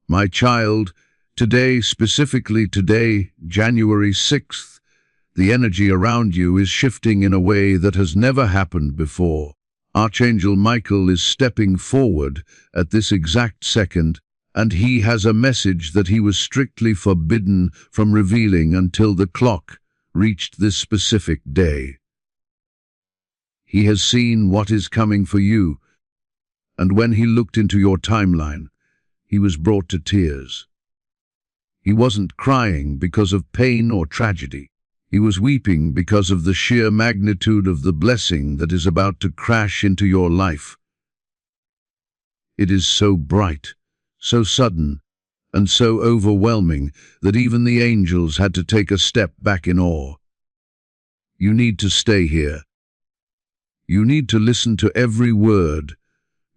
My child, today, specifically today, January 6th, the energy around you is shifting in a way that has never happened before. Archangel Michael is stepping forward at this exact second, and he has a message that he was strictly forbidden from revealing until the clock reached this specific day. He has seen what is coming for you, and when he looked into your timeline, he was brought to tears. He wasn't crying because of pain or tragedy. He was weeping because of the sheer magnitude of the blessing that is about to crash into your life. It is so bright, so sudden, and so overwhelming that even the angels had to take a step back in awe. You need to stay here. You need to listen to every word,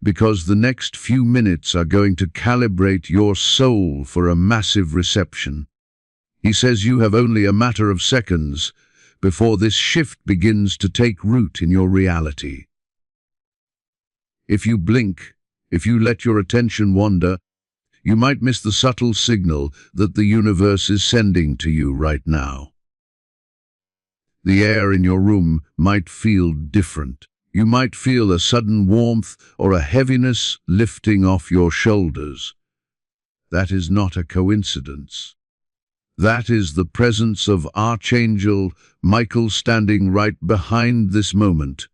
because the next few minutes are going to calibrate your soul for a massive reception. He says you have only a matter of seconds before this shift begins to take root in your reality. If you blink, if you let your attention wander, you might miss the subtle signal that the universe is sending to you right now. The air in your room might feel different. You might feel a sudden warmth or a heaviness lifting off your shoulders. That is not a coincidence. That is the presence of Archangel Michael standing right behind this moment,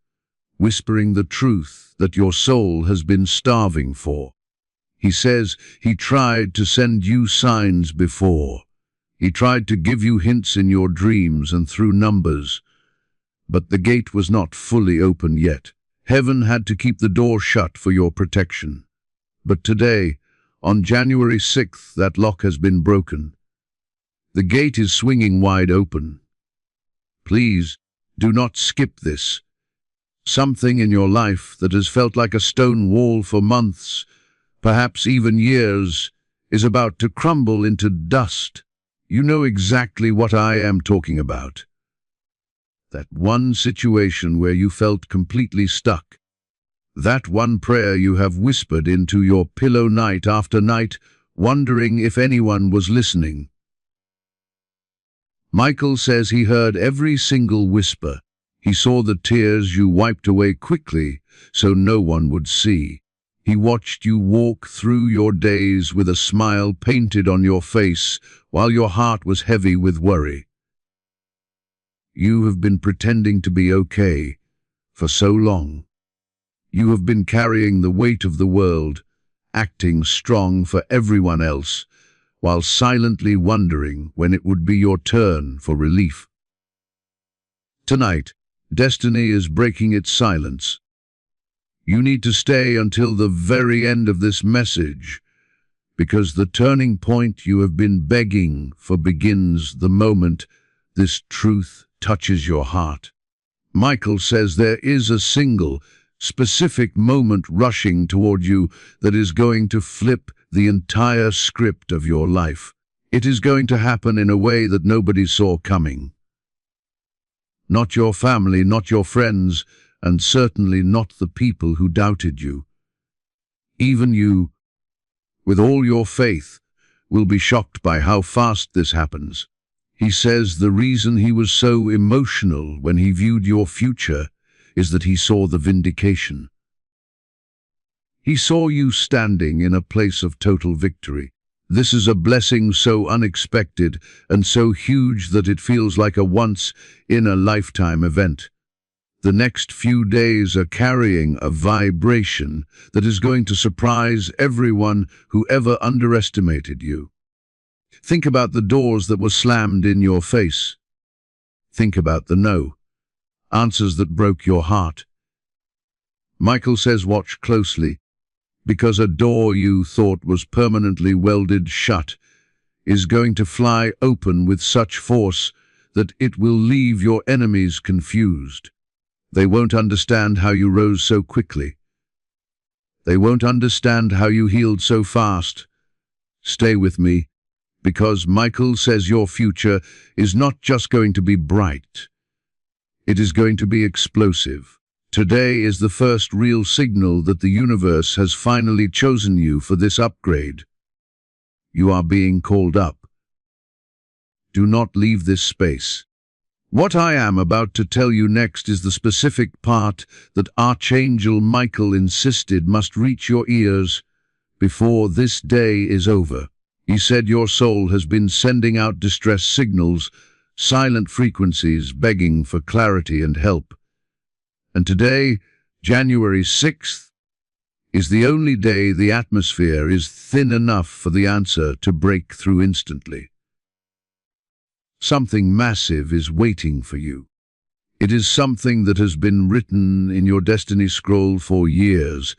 whispering the truth that your soul has been starving for. He says he tried to send you signs before. He tried to give you hints in your dreams and through numbers, but the gate was not fully open yet. Heaven had to keep the door shut for your protection. But today, on January 6th, that lock has been broken. The gate is swinging wide open. Please, do not skip this. Something in your life that has felt like a stone wall for months, perhaps even years, is about to crumble into dust. You know exactly what I am talking about. That one situation where you felt completely stuck. That one prayer you have whispered into your pillow night after night, wondering if anyone was listening. Michael says he heard every single whisper. He saw the tears you wiped away quickly so no one would see. He watched you walk through your days with a smile painted on your face while your heart was heavy with worry. You have been pretending to be okay for so long. You have been carrying the weight of the world, acting strong for everyone else, while silently wondering when it would be your turn for relief. Tonight, destiny is breaking its silence. You need to stay until the very end of this message, because the turning point you have been begging for begins the moment this truth touches your heart. Michael says there is a single, specific moment rushing toward you that is going to flip the entire script of your life. It is going to happen in a way that nobody saw coming. Not your family, not your friends, and certainly not the people who doubted you. Even you, with all your faith, will be shocked by how fast this happens. He says the reason he was so emotional when he viewed your future is that he saw the vindication. He saw you standing in a place of total victory. This is a blessing so unexpected and so huge that it feels like a once-in-a-lifetime event. The next few days are carrying a vibration that is going to surprise everyone who ever underestimated you. Think about the doors that were slammed in your face. Think about the no, answers that broke your heart. Michael says watch closely, because a door you thought was permanently welded shut is going to fly open with such force that it will leave your enemies confused. They won't understand how you rose so quickly. They won't understand how you healed so fast. Stay with me, because Michael says your future is not just going to be bright. It is going to be explosive. Today is the first real signal that the universe has finally chosen you for this upgrade. You are being called up. Do not leave this space. What I am about to tell you next is the specific part that Archangel Michael insisted must reach your ears before this day is over. He said your soul has been sending out distress signals, silent frequencies begging for clarity and help. And today, January 6th, is the only day the atmosphere is thin enough for the answer to break through instantly. Something massive is waiting for you. It is something that has been written in your destiny scroll for years,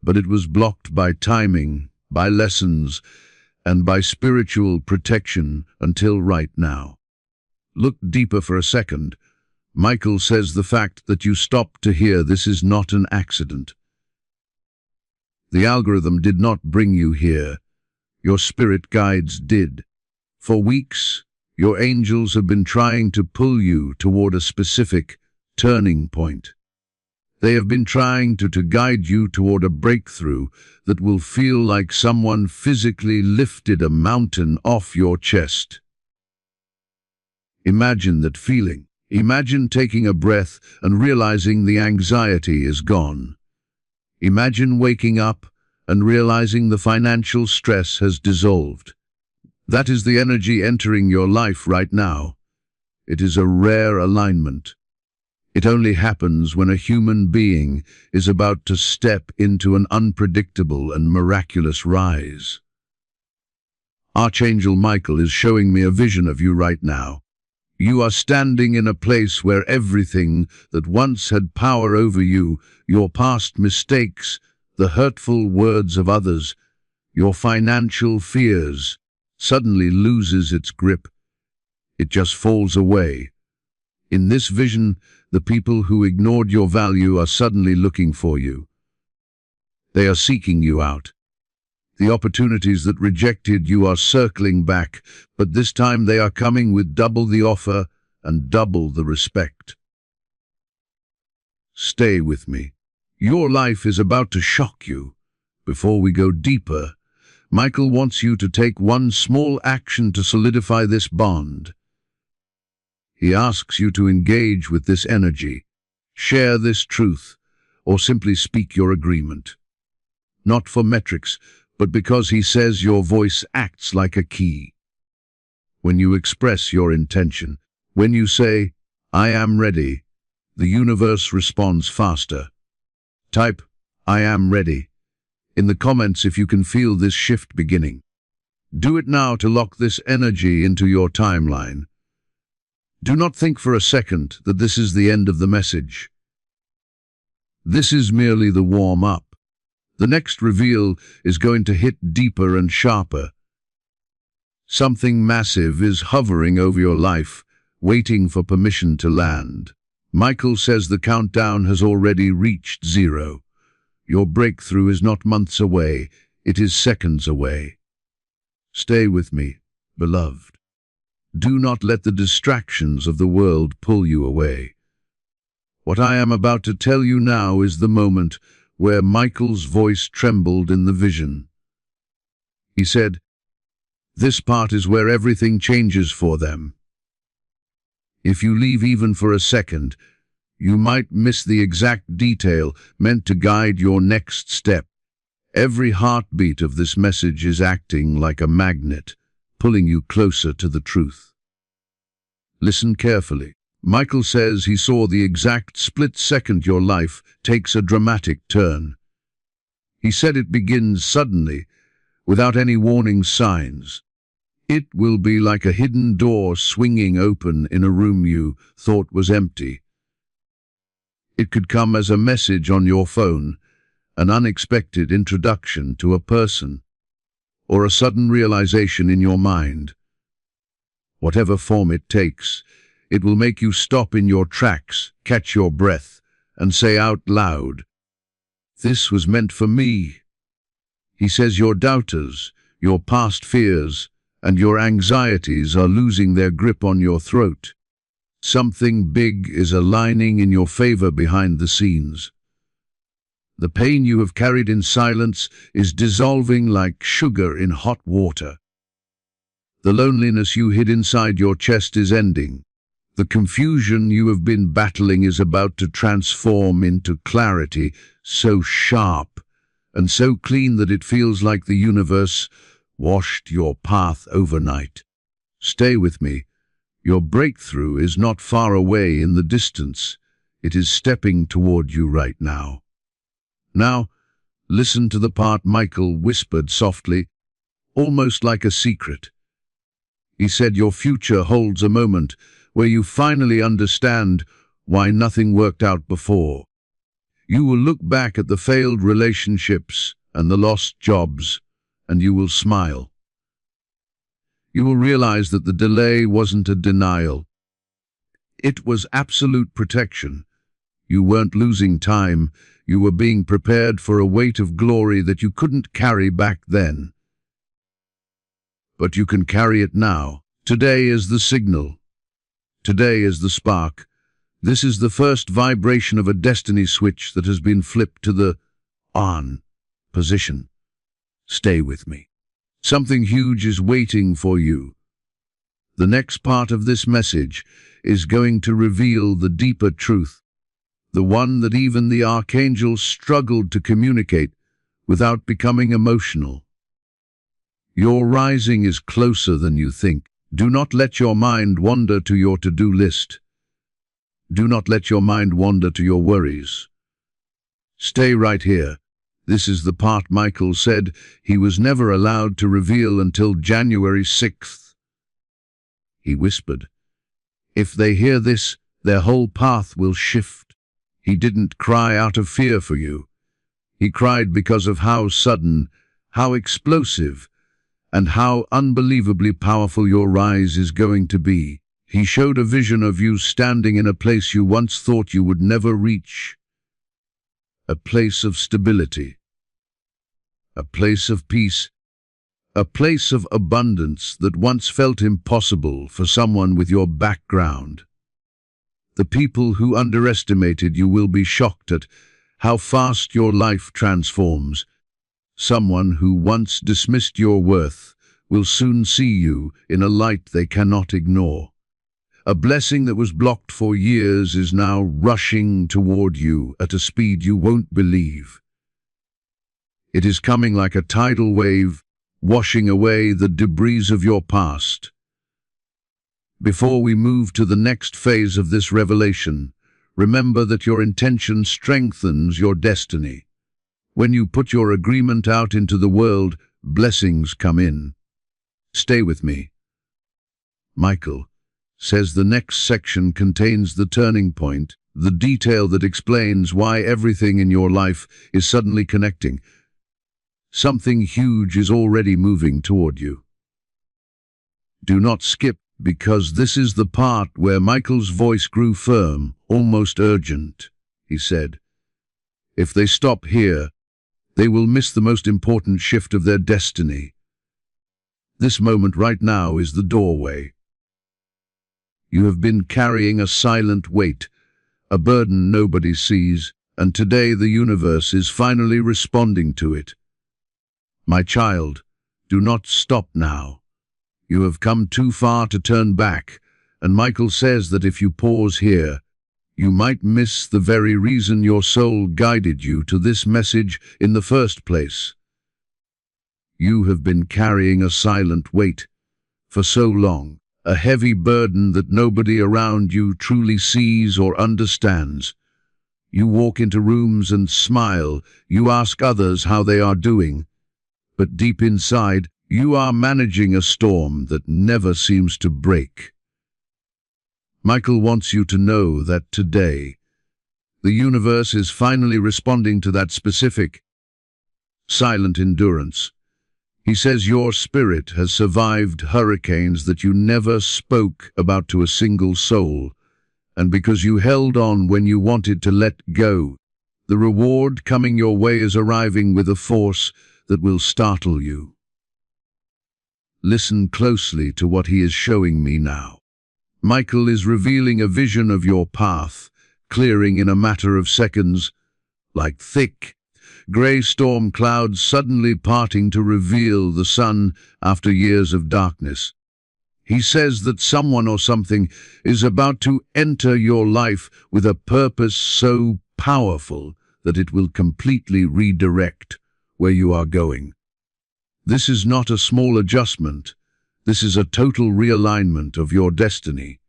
but it was blocked by timing, by lessons, and by spiritual protection until right now. Look deeper for a second. Michael says the fact that you stopped to hear this is not an accident. The algorithm did not bring you here. Your spirit guides did. For weeks, your angels have been trying to pull you toward a specific turning point. They have been trying to guide you toward a breakthrough that will feel like someone physically lifted a mountain off your chest. Imagine that feeling. Imagine taking a breath and realizing the anxiety is gone. Imagine waking up and realizing the financial stress has dissolved. That is the energy entering your life right now. It is a rare alignment. It only happens when a human being is about to step into an unpredictable and miraculous rise. Archangel Michael is showing me a vision of you right now. You are standing in a place where everything that once had power over you, your past mistakes, the hurtful words of others, your financial fears, suddenly loses its grip. It just falls away. In this vision, the people who ignored your value are suddenly looking for you. They are seeking you out. The opportunities that rejected you are circling back, but this time they are coming with double the offer and double the respect. Stay with me. Your life is about to shock you. Before we go deeper, Michael wants you to take one small action to solidify this bond. He asks you to engage with this energy, share this truth, or simply speak your agreement. Not for metrics, but because he says your voice acts like a key. When you express your intention, when you say, "I am ready," the universe responds faster. Type, "I am ready," in the comments if you can feel this shift beginning. Do it now to lock this energy into your timeline. Do not think for a second that this is the end of the message. This is merely the warm-up. The next reveal is going to hit deeper and sharper. Something massive is hovering over your life, waiting for permission to land. Michael says the countdown has already reached 0. Your breakthrough is not months away, it is seconds away. Stay with me, beloved. Do not let the distractions of the world pull you away. What I am about to tell you now is the moment where Michael's voice trembled in the vision. He said, "This part is where everything changes for them. If you leave even for a second, you might miss the exact detail meant to guide your next step. Every heartbeat of this message is acting like a magnet, pulling you closer to the truth." Listen carefully. Michael says he saw the exact split second your life takes a dramatic turn. He said it begins suddenly, without any warning signs. It will be like a hidden door swinging open in a room you thought was empty. It could come as a message on your phone, an unexpected introduction to a person, or a sudden realization in your mind. Whatever form it takes, it will make you stop in your tracks, catch your breath, and say out loud, "This was meant for me." He says your doubters, your past fears, and your anxieties are losing their grip on your throat. Something big is aligning in your favor behind the scenes. The pain you have carried in silence is dissolving like sugar in hot water. The loneliness you hid inside your chest is ending. The confusion you have been battling is about to transform into clarity, so sharp and so clean that it feels like the universe washed your path overnight. Stay with me. Your breakthrough is not far away in the distance. It is stepping toward you right now. Now, listen to the part Michael whispered softly, almost like a secret. He said your future holds a moment where you finally understand why nothing worked out before. You will look back at the failed relationships and the lost jobs, and you will smile. You will realize that the delay wasn't a denial. It was absolute protection. You weren't losing time. You were being prepared for a weight of glory that you couldn't carry back then. But you can carry it now. Today is the signal. Today is the spark. This is the first vibration of a destiny switch that has been flipped to the on position. Stay with me. Something huge is waiting for you. The next part of this message is going to reveal the deeper truth, the one that even the archangels struggled to communicate without becoming emotional. Your rising is closer than you think. Do not let your mind wander to your to-do list. Do not let your mind wander to your worries. Stay right here. This is the part Michael said he was never allowed to reveal until January 6th. He whispered, "If they hear this, their whole path will shift." He didn't cry out of fear for you. He cried because of how sudden, how explosive, and how unbelievably powerful your rise is going to be. He showed a vision of you standing in a place you once thought you would never reach. A place of stability. A place of peace. A place of abundance that once felt impossible for someone with your background. The people who underestimated you will be shocked at how fast your life transforms. Someone who once dismissed your worth will soon see you in a light they cannot ignore. A blessing that was blocked for years is now rushing toward you at a speed you won't believe. It is coming like a tidal wave, washing away the debris of your past. Before we move to the next phase of this revelation, remember that your intention strengthens your destiny. When you put your agreement out into the world, blessings come in. Stay with me. Michael says the next section contains the turning point, the detail that explains why everything in your life is suddenly connecting. Something huge is already moving toward you. Do not skip, because this is the part where Michael's voice grew firm, almost urgent. He said, "If they stop here, they will miss the most important shift of their destiny. This moment right now is the doorway. You have been carrying a silent weight, a burden nobody sees, and today the universe is finally responding to it. My child, do not stop now. You have come too far to turn back, and Michael says that if you pause here, you might miss the very reason your soul guided you to this message in the first place. You have been carrying a silent weight for so long, a heavy burden that nobody around you truly sees or understands. You walk into rooms and smile, you ask others how they are doing, but deep inside, you are managing a storm that never seems to break. Michael wants you to know that today, the universe is finally responding to that specific, silent endurance. He says your spirit has survived hurricanes that you never spoke about to a single soul, and because you held on when you wanted to let go, the reward coming your way is arriving with a force that will startle you. Listen closely to what he is showing me now. Michael is revealing a vision of your path, clearing in a matter of seconds, like thick, grey storm clouds suddenly parting to reveal the sun after years of darkness. He says that someone or something is about to enter your life with a purpose so powerful that it will completely redirect where you are going. This is not a small adjustment. This is a total realignment of your destiny.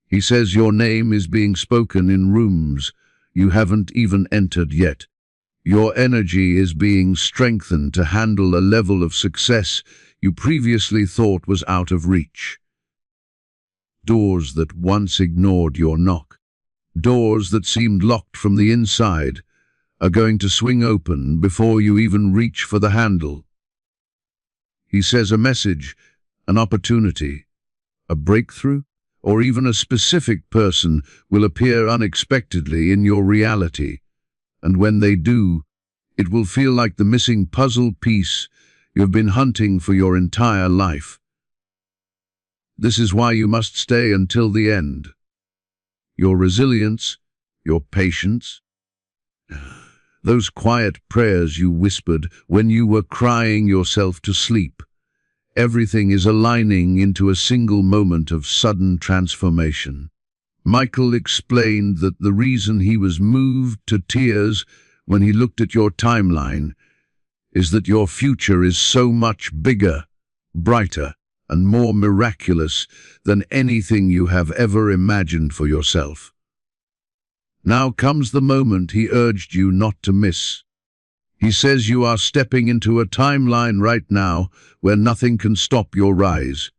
He says your name is being spoken in rooms you haven't even entered yet. Your energy is being strengthened to handle a level of success you previously thought was out of reach. Doors that once ignored your knock, doors that seemed locked from the inside, are going to swing open before you even reach for the handle. He says a message, an opportunity, a breakthrough, or even a specific person will appear unexpectedly in your reality, and when they do, it will feel like the missing puzzle piece you've been hunting for your entire life. This is why you must stay until the end. Your resilience, your patience, those quiet prayers you whispered when you were crying yourself to sleep, everything is aligning into a single moment of sudden transformation. Michael explained that the reason he was moved to tears when he looked at your timeline is that your future is so much bigger, brighter, and more miraculous than anything you have ever imagined for yourself. Now comes the moment he urged you not to miss. He says you are stepping into a timeline right now where nothing can stop your rise.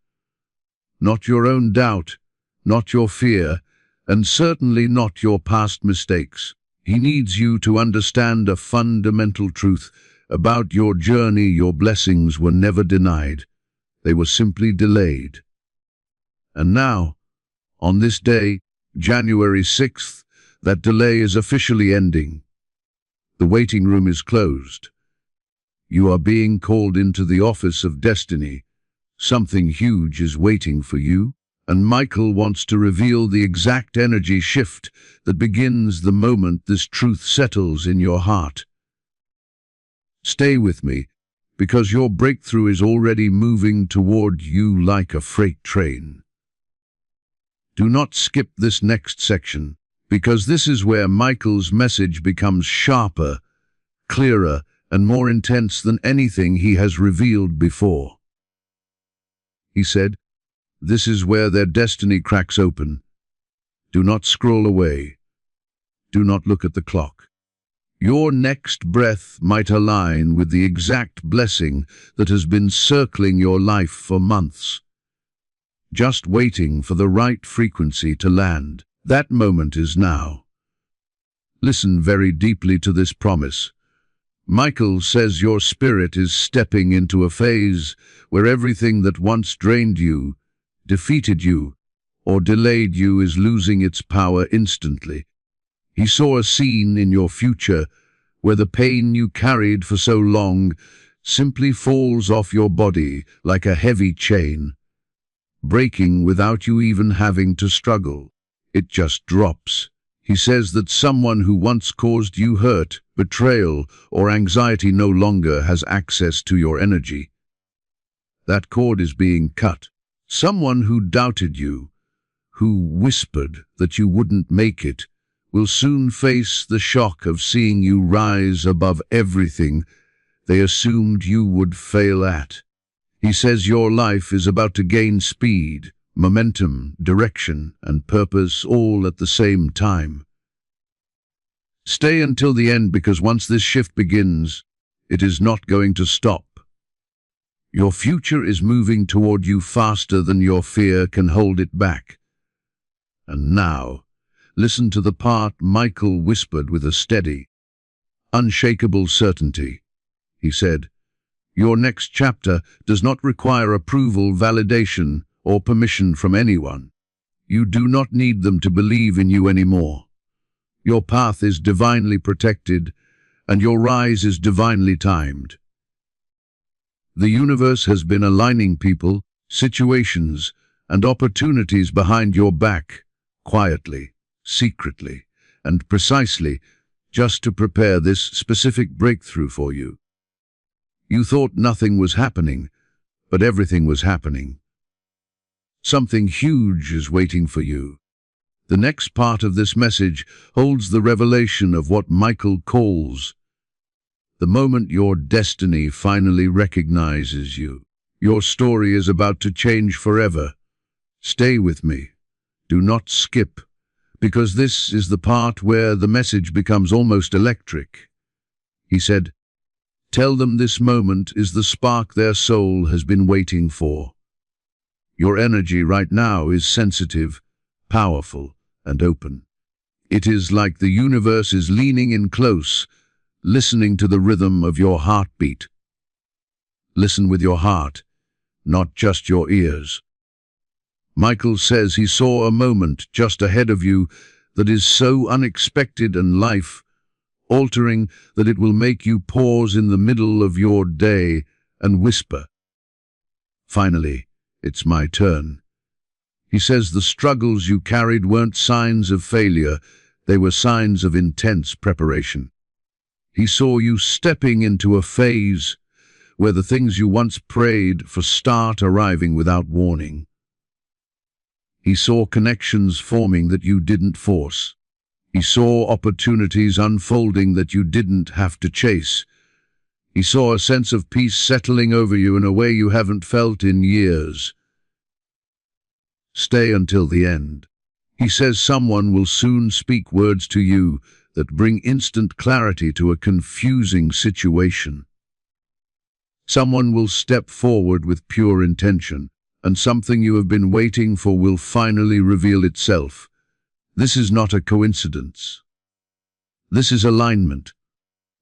Not your own doubt, not your fear, and certainly not your past mistakes. He needs you to understand a fundamental truth about your journey. Your blessings were never denied. They were simply delayed. And now, on this day, January 6th, that delay is officially ending. The waiting room is closed. You are being called into the office of destiny. Something huge is waiting for you, and Michael wants to reveal the exact energy shift that begins the moment this truth settles in your heart. Stay with me, because your breakthrough is already moving toward you like a freight train. Do not skip this next section, because this is where Michael's message becomes sharper, clearer, and more intense than anything he has revealed before. He said, "This is where their destiny cracks open. Do not scroll away. Do not look at the clock. Your next breath might align with the exact blessing that has been circling your life for months, just waiting for the right frequency to land. That moment is now." Listen very deeply to this promise. Michael says your spirit is stepping into a phase where everything that once drained you, defeated you, or delayed you is losing its power instantly. He saw a scene in your future where the pain you carried for so long simply falls off your body like a heavy chain, breaking without you even having to struggle. It just drops. He says that someone who once caused you hurt, betrayal, or anxiety no longer has access to your energy. That cord is being cut. Someone who doubted you, who whispered that you wouldn't make it, will soon face the shock of seeing you rise above everything they assumed you would fail at. He says your life is about to gain speed, momentum, direction, and purpose all at the same time. Stay until the end, because once this shift begins, it is not going to stop. Your future is moving toward you faster than your fear can hold it back. And now, listen to the part Michael whispered with a steady, unshakable certainty. He said, "Your next chapter does not require approval, validation, or permission from anyone. You do not need them to believe in you anymore. Your path is divinely protected, and your rise is divinely timed. The universe has been aligning people, situations, and opportunities behind your back, quietly, secretly, and precisely, just to prepare this specific breakthrough for you. You thought nothing was happening, but everything was happening. Something huge is waiting for you. The next part of this message holds the revelation of what Michael calls the moment your destiny finally recognizes you. Your story is about to change forever. Stay with me. Do not skip, because this is the part where the message becomes almost electric. He said, "Tell them this moment is the spark their soul has been waiting for. Your energy right now is sensitive, powerful, and open. It is like the universe is leaning in close, listening to the rhythm of your heartbeat. Listen with your heart, not just your ears." Michael says he saw a moment just ahead of you that is so unexpected and life-altering that it will make you pause in the middle of your day and whisper, "Finally, it's my turn." He says the struggles you carried weren't signs of failure, they were signs of intense preparation. He saw you stepping into a phase where the things you once prayed for start arriving without warning. He saw connections forming that you didn't force. He saw opportunities unfolding that you didn't have to chase. He saw a sense of peace settling over you in a way you haven't felt in years. Stay until the end. He says someone will soon speak words to you that bring instant clarity to a confusing situation. Someone will step forward with pure intention, and something you have been waiting for will finally reveal itself. This is not a coincidence. This is alignment.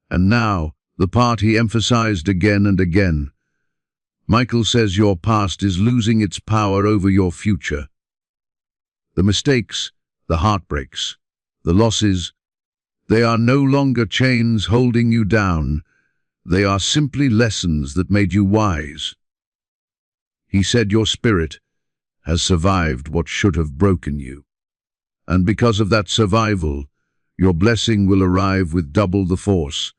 And now, the part he emphasized again and again. Michael says your past is losing its power over your future. The mistakes, the heartbreaks, the losses, they are no longer chains holding you down. They are simply lessons that made you wise. He said your spirit has survived what should have broken you. And because of that survival, your blessing will arrive with double the force.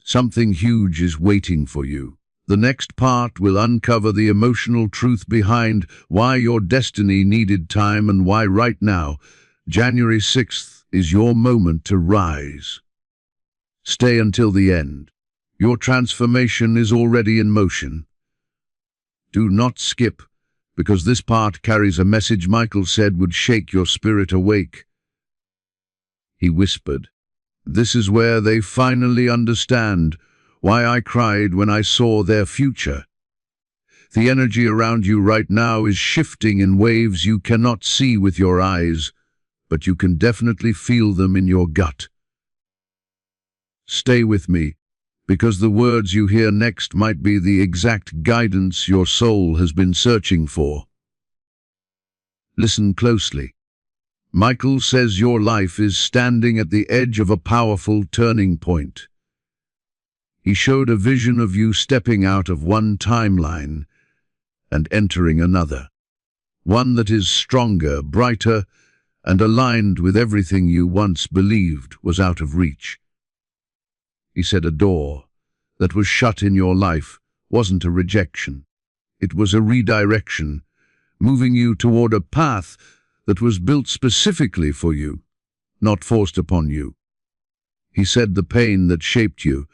Something huge is waiting for you. The next part will uncover the emotional truth behind why your destiny needed time and why right now, January 6th, is your moment to rise. Stay until the end. Your transformation is already in motion. Do not skip, because this part carries a message Michael said would shake your spirit awake. He whispered, "This is where they finally understand why I cried when I saw their future. The energy around you right now is shifting in waves you cannot see with your eyes, but you can definitely feel them in your gut. Stay with me, because the words you hear next might be the exact guidance your soul has been searching for. Listen closely. Michael says your life is standing at the edge of a powerful turning point. He showed a vision of you stepping out of one timeline and entering another, one that is stronger, brighter, and aligned with everything you once believed was out of reach. He said a door that was shut in your life wasn't a rejection. It was a redirection, moving you toward a path that was built specifically for you, not forced upon you. He said the pain that shaped you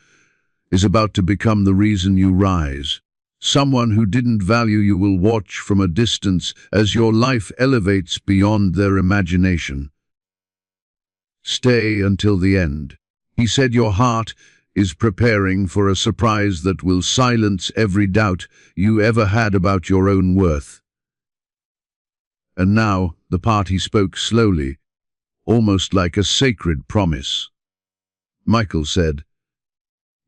is about to become the reason you rise. Someone who didn't value you will watch from a distance as your life elevates beyond their imagination. Stay until the end. He said your heart is preparing for a surprise that will silence every doubt you ever had about your own worth. And now, the part he spoke slowly, almost like a sacred promise. Michael said,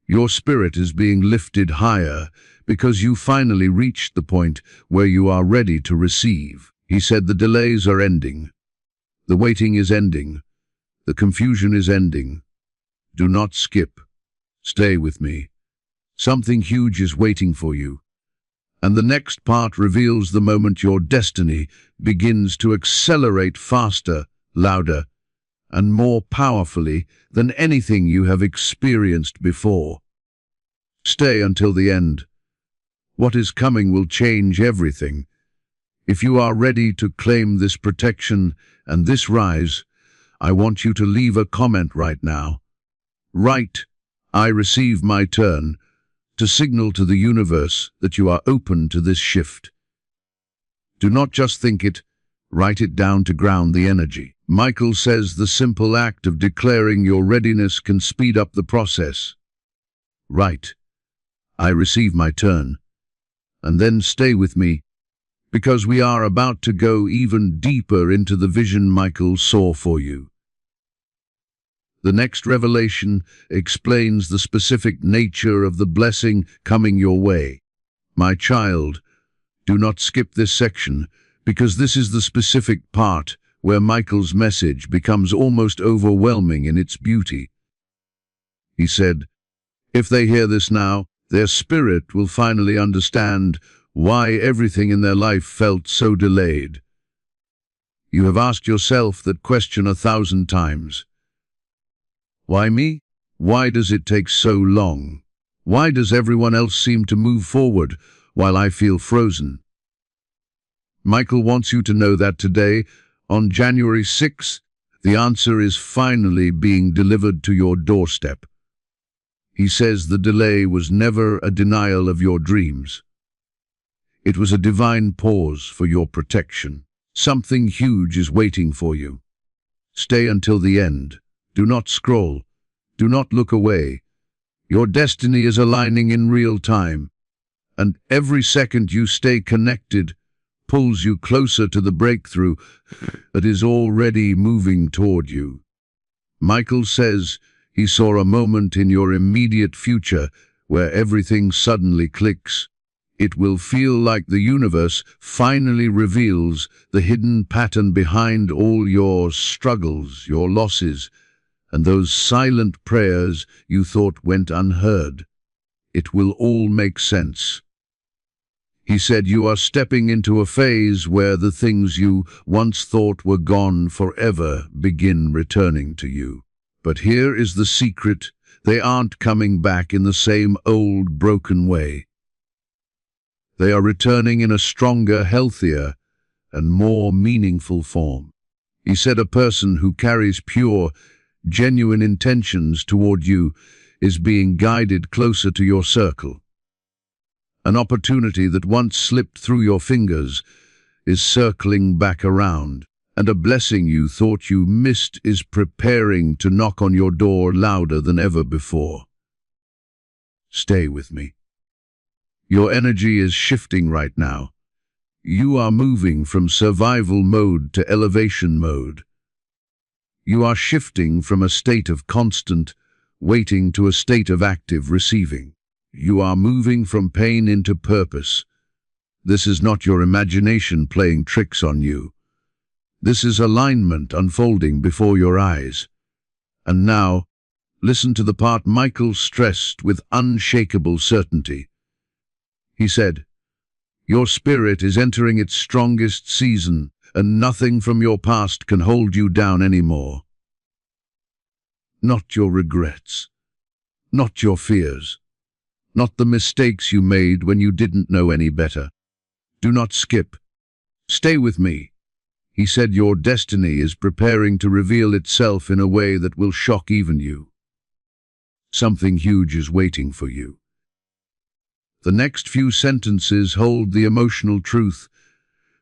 "Your spirit is being lifted higher because you finally reached the point where you are ready to receive." He said the delays are ending. The waiting is ending. The confusion is ending. Do not skip. Stay with me. Something huge is waiting for you. And the next part reveals the moment your destiny begins to accelerate faster, louder, and more powerfully than anything you have experienced before. Stay until the end. What is coming will change everything. If you are ready to claim this protection and this rise, I want you to leave a comment right now. Write, "I receive my turn," to signal to the universe that you are open to this shift. Do not just think it, write it down to ground the energy. Michael says the simple act of declaring your readiness can speed up the process. Write, "I receive my turn," and then stay with me, because we are about to go even deeper into the vision Michael saw for you. The next revelation explains the specific nature of the blessing coming your way. My child, do not skip this section, because this is the specific part where Michael's message becomes almost overwhelming in its beauty. He said, if they hear this now, their spirit will finally understand why everything in their life felt so delayed. You have asked yourself that question 1,000 times. Why me? Why does it take so long? Why does everyone else seem to move forward while I feel frozen? Michael wants you to know that today, on January 6th, the answer is finally being delivered to your doorstep. He says the delay was never a denial of your dreams. It was a divine pause for your protection. Something huge is waiting for you. Stay until the end. Do not scroll. Do not look away. Your destiny is aligning in real time, and every second you stay connected pulls you closer to the breakthrough that is already moving toward you. Michael says he saw a moment in your immediate future where everything suddenly clicks. It will feel like the universe finally reveals the hidden pattern behind all your struggles, your losses, and those silent prayers you thought went unheard. It will all make sense. He said you are stepping into a phase where the things you once thought were gone forever begin returning to you. But here is the secret: they aren't coming back in the same old, broken way. They are returning in a stronger, healthier, and more meaningful form. He said a person who carries pure, genuine intentions toward you is being guided closer to your circle. An opportunity that once slipped through your fingers is circling back around, and a blessing you thought you missed is preparing to knock on your door louder than ever before. Stay with me. Your energy is shifting right now. You are moving from survival mode to elevation mode. You are shifting from a state of constant waiting to a state of active receiving. You are moving from pain into purpose. This is not your imagination playing tricks on you. This is alignment unfolding before your eyes. And now, listen to the part Michael stressed with unshakable certainty. He said, your spirit is entering its strongest season, and nothing from your past can hold you down anymore. Not your regrets, not your fears, not the mistakes you made when you didn't know any better. Do not skip. Stay with me. He said your destiny is preparing to reveal itself in a way that will shock even you. Something huge is waiting for you. The next few sentences hold the emotional truth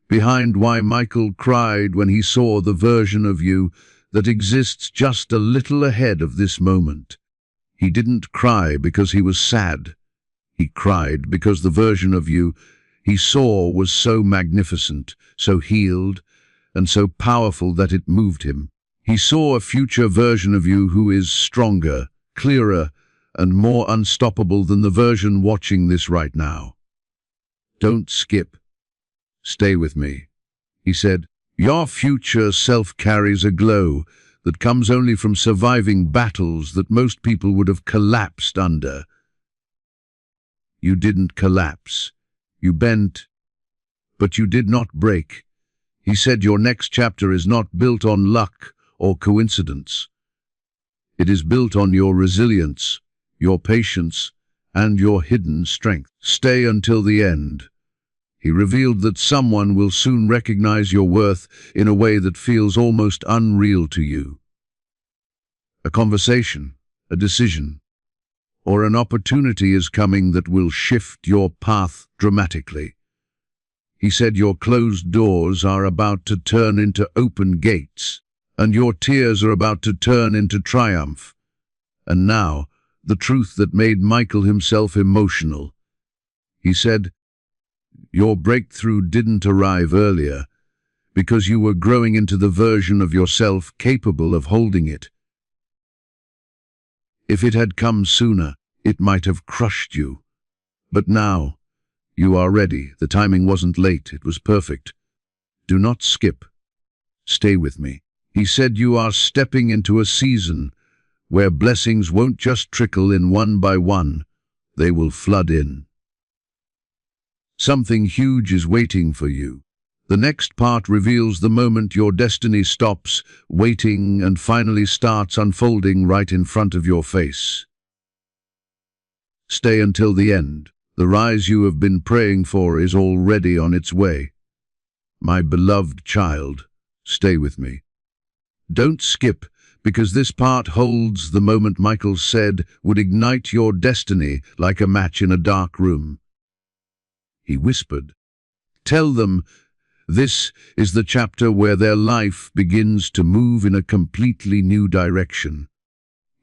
behind why Michael cried when he saw the version of you that exists just a little ahead of this moment. He didn't cry because he was sad. He cried because the version of you he saw was so magnificent, so healed, and so powerful that it moved him. He saw a future version of you who is stronger, clearer, and more unstoppable than the version watching this right now. Don't skip. Stay with me. He said, your future self carries a glow that comes only from surviving battles that most people would have collapsed under. You didn't collapse. You bent, but you did not break. He said your next chapter is not built on luck or coincidence. It is built on your resilience, your patience, and your hidden strength. Stay until the end. He revealed that someone will soon recognize your worth in a way that feels almost unreal to you. A conversation, a decision, or an opportunity is coming that will shift your path dramatically. He said your closed doors are about to turn into open gates, and your tears are about to turn into triumph. And now, the truth that made Michael himself emotional. He said, your breakthrough didn't arrive earlier because you were growing into the version of yourself capable of holding it. If it had come sooner, it might have crushed you. But now, you are ready. The timing wasn't late, it was perfect. Do not skip. Stay with me. He said you are stepping into a season where blessings won't just trickle in one by one, they will flood in. Something huge is waiting for you. The next part reveals the moment your destiny stops waiting and finally starts unfolding right in front of your face. Stay until the end. The rise you have been praying for is already on its way. My beloved child, stay with me. Don't skip, because this part holds the moment Michael said would ignite your destiny like a match in a dark room. He whispered, tell them this is the chapter where their life begins to move in a completely new direction.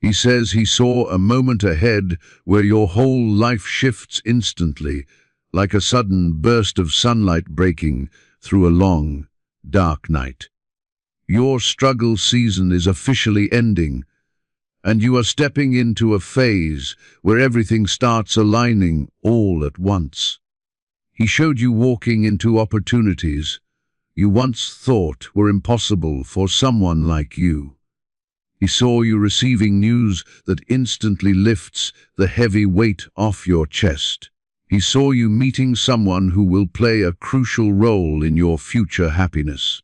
He says he saw a moment ahead where your whole life shifts instantly, like a sudden burst of sunlight breaking through a long, dark night. Your struggle season is officially ending, and you are stepping into a phase where everything starts aligning all at once. He showed you walking into opportunities you once thought were impossible for someone like you. He saw you receiving news that instantly lifts the heavy weight off your chest. He saw you meeting someone who will play a crucial role in your future happiness.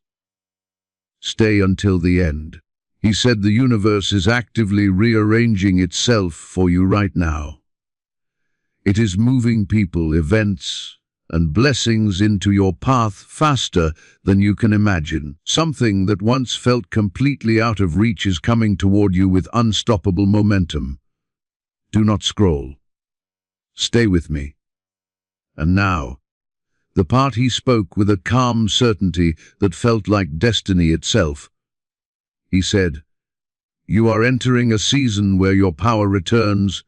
Stay until the end. He said the universe is actively rearranging itself for you right now. It is moving people, events, and blessings into your path faster than you can imagine. Something that once felt completely out of reach is coming toward you with unstoppable momentum. Do not scroll. Stay with me. And now, the part he spoke with a calm certainty that felt like destiny itself. He said, you are entering a season where your power returns,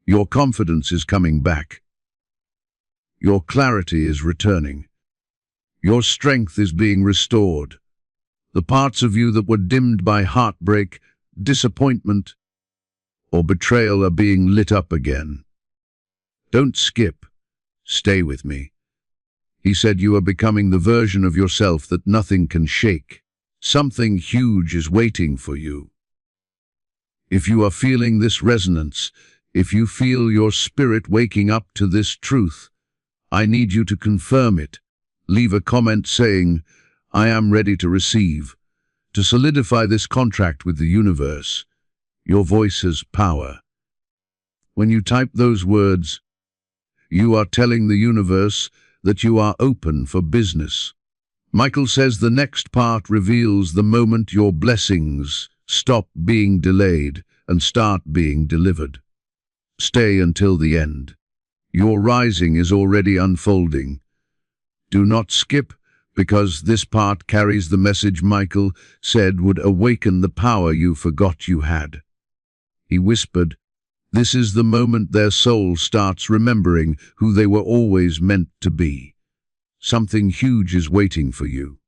your confidence is coming back. Your clarity is returning. Your strength is being restored. The parts of you that were dimmed by heartbreak, disappointment, or betrayal are being lit up again. Don't skip. Stay with me. He said you are becoming the version of yourself that nothing can shake. Something huge is waiting for you. If you are feeling this resonance, if you feel your spirit waking up to this truth, I need you to confirm it. Leave a comment saying, I am ready to receive. To solidify this contract with the universe, your voice has power. When you type those words, you are telling the universe that you are open for business. Michael says the next part reveals the moment your blessings stop being delayed and start being delivered. Stay until the end. Your rising is already unfolding. Do not skip, because this part carries the message Michael said would awaken the power you forgot you had. He whispered, this is the moment their soul starts remembering who they were always meant to be. Something huge is waiting for you.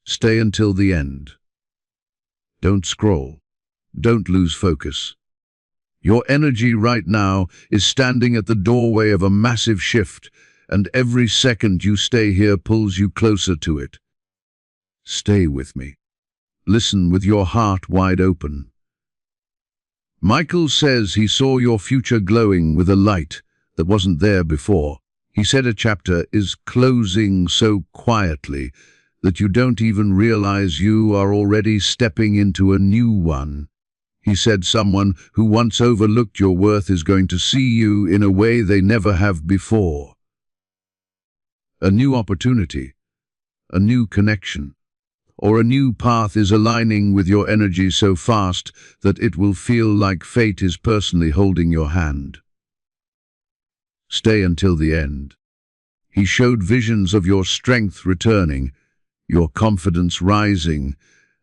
Stay until the end. Don't scroll. Don't lose focus. Your energy right now is standing at the doorway of a massive shift, and every second you stay here pulls you closer to it. Stay with me. Listen with your heart wide open. Michael says he saw your future glowing with a light that wasn't there before. He said a chapter is closing so quietly that you don't even realize you are already stepping into a new one. He said someone who once overlooked your worth is going to see you in a way they never have before. A new opportunity, a new connection, or a new path is aligning with your energy so fast that it will feel like fate is personally holding your hand. Stay until the end. He showed visions of your strength returning, your confidence rising,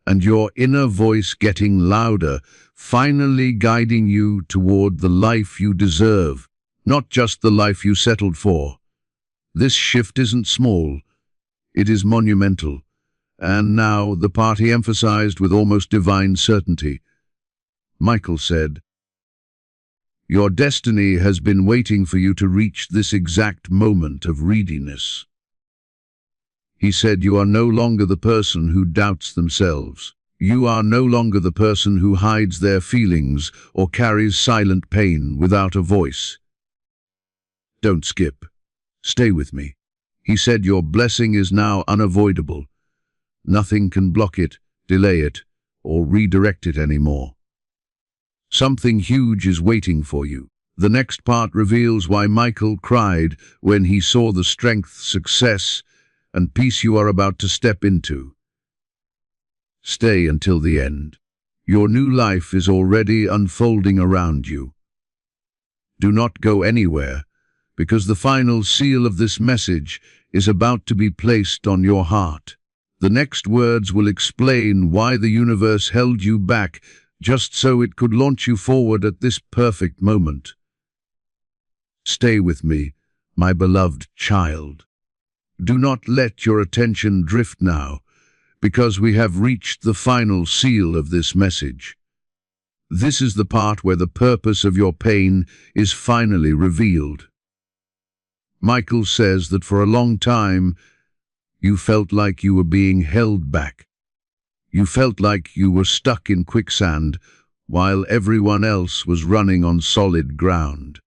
and your inner voice getting louder, finally guiding you toward the life you deserve, not just the life you settled for. This shift isn't small, it is monumental, and now the party emphasized with almost divine certainty. Michael said, "Your destiny has been waiting for you to reach this exact moment of readiness." He said, "You are no longer the person who doubts themselves. You are no longer the person who hides their feelings or carries silent pain without a voice. Don't skip. Stay with me." He said, "Your blessing is now unavoidable. Nothing can block it, delay it, or redirect it anymore. Something huge is waiting for you." The next part reveals why Michael cried when he saw the strength, success, and peace you are about to step into. Stay until the end. Your new life is already unfolding around you. Do not go anywhere, because the final seal of this message is about to be placed on your heart. The next words will explain why the universe held you back just so it could launch you forward at this perfect moment. Stay with me, my beloved child. Do not let your attention drift now, because we have reached the final seal of this message. This is the part where the purpose of your pain is finally revealed. Michael says that for a long time, you felt like you were being held back. You felt like you were stuck in quicksand while everyone else was running on solid ground.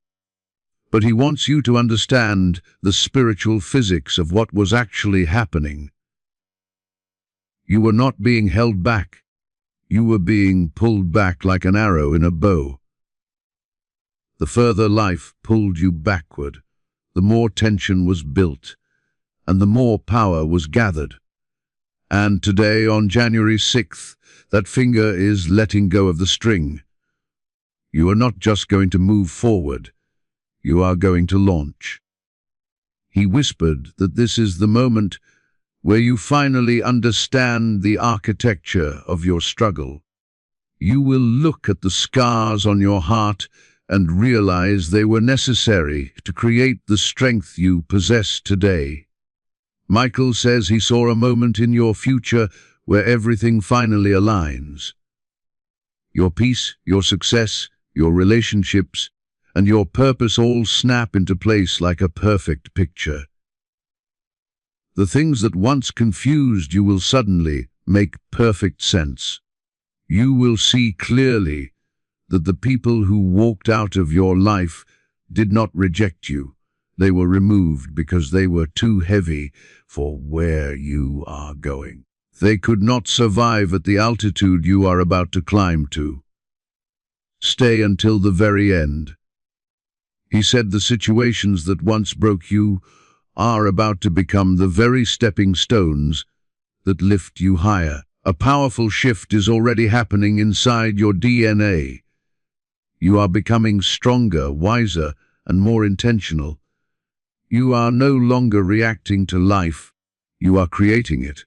But he wants you to understand the spiritual physics of what was actually happening. You were not being held back. You were being pulled back like an arrow in a bow. The further life pulled you backward, the more tension was built, and the more power was gathered. And today, on January 6th, that finger is letting go of the string. You are not just going to move forward, you are going to launch. He whispered that this is the moment where you finally understand the architecture of your struggle. You will look at the scars on your heart and realize they were necessary to create the strength you possess today. Michael says he saw a moment in your future where everything finally aligns. Your peace, your success, your relationships, and your purpose all snap into place like a perfect picture. The things that once confused you will suddenly make perfect sense. You will see clearly that the people who walked out of your life did not reject you. They were removed because they were too heavy for where you are going. They could not survive at the altitude you are about to climb to. Stay until the very end. He said the situations that once broke you are about to become the very stepping stones that lift you higher. A powerful shift is already happening inside your DNA. You are becoming stronger, wiser, and more intentional. You are no longer reacting to life, you are creating it.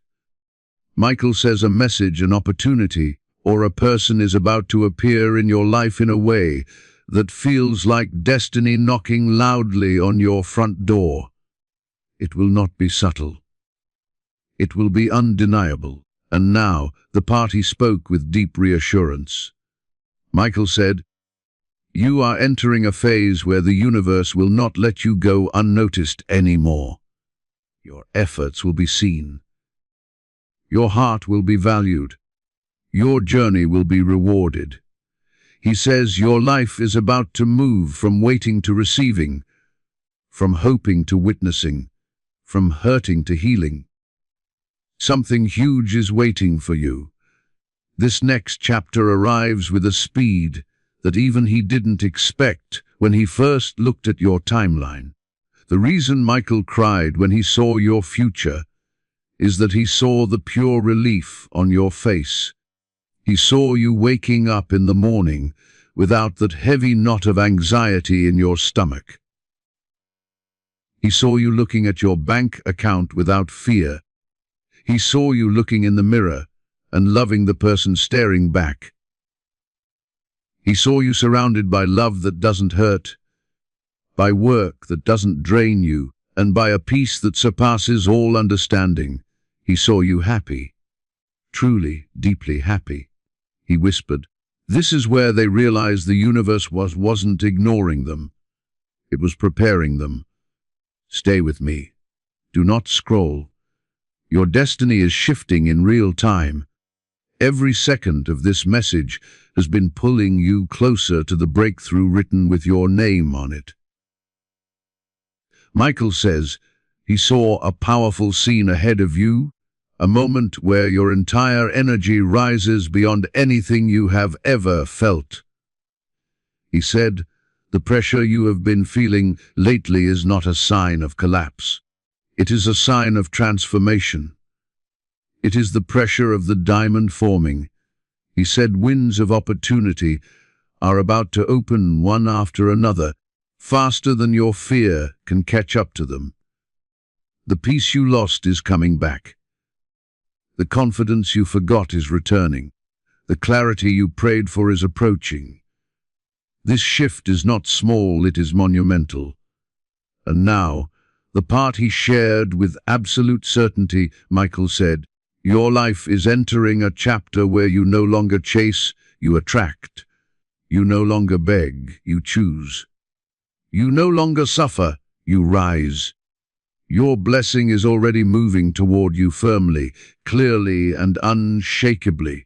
Michael says a message, an opportunity, or a person is about to appear in your life in a way that feels like destiny knocking loudly on your front door. It will not be subtle. It will be undeniable. And now the party spoke with deep reassurance. Michael said, "You are entering a phase where the universe will not let you go unnoticed anymore. Your efforts will be seen. Your heart will be valued. Your journey will be rewarded." He says your life is about to move from waiting to receiving, from hoping to witnessing, from hurting to healing. Something huge is waiting for you. This next chapter arrives with a speed that even he didn't expect when he first looked at your timeline. The reason Michael cried when he saw your future is that he saw the pure relief on your face. He saw you waking up in the morning without that heavy knot of anxiety in your stomach. He saw you looking at your bank account without fear. He saw you looking in the mirror and loving the person staring back. He saw you surrounded by love that doesn't hurt, by work that doesn't drain you, and by a peace that surpasses all understanding. He saw you happy, truly, deeply happy. He whispered. This is where they realized the universe wasn't ignoring them. It was preparing them. Stay with me. Do not scroll. Your destiny is shifting in real time. Every second of this message has been pulling you closer to the breakthrough written with your name on it. Michael says he saw a powerful scene ahead of you, a moment where your entire energy rises beyond anything you have ever felt. He said, the pressure you have been feeling lately is not a sign of collapse. It is a sign of transformation. It is the pressure of the diamond forming. He said winds of opportunity are about to open one after another, faster than your fear can catch up to them. The peace you lost is coming back. The confidence you forgot is returning. The clarity you prayed for is approaching. This shift is not small, it is monumental. And now, the part he shared with absolute certainty, Michael said, your life is entering a chapter where you no longer chase, you attract. You no longer beg, you choose. You no longer suffer, you rise. Your blessing is already moving toward you firmly, clearly, and unshakably.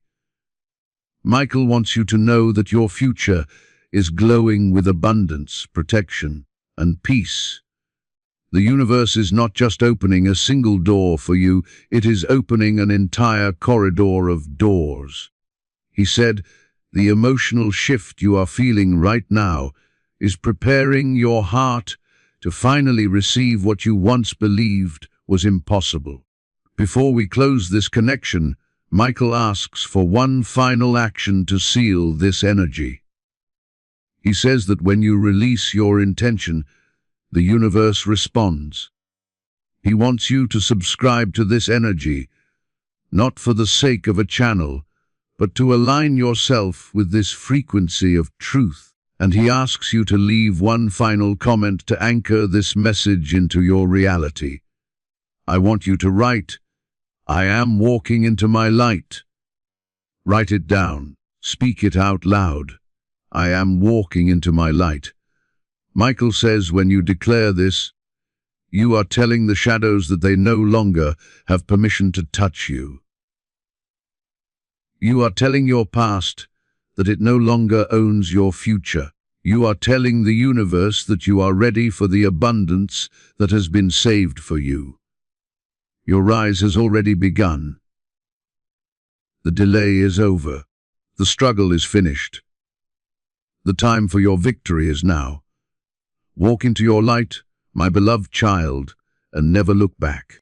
Michael wants you to know that your future is glowing with abundance, protection, and peace. The universe is not just opening a single door for you, it is opening an entire corridor of doors. He said, the emotional shift you are feeling right now is preparing your heart to finally receive what you once believed was impossible. Before we close this connection, Michael asks for one final action to seal this energy. He says that when you release your intention, the universe responds. He wants you to subscribe to this energy, not for the sake of a channel, but to align yourself with this frequency of truth. And he asks you to leave one final comment to anchor this message into your reality. I want you to write, I am walking into my light. Write it down. Speak it out loud. I am walking into my light. Michael says when you declare this, you are telling the shadows that they no longer have permission to touch you. You are telling your past that it no longer owns your future. You are telling the universe that you are ready for the abundance that has been saved for you. Your rise has already begun. The delay is over. The struggle is finished. The time for your victory is now. Walk into your light, my beloved child, and never look back.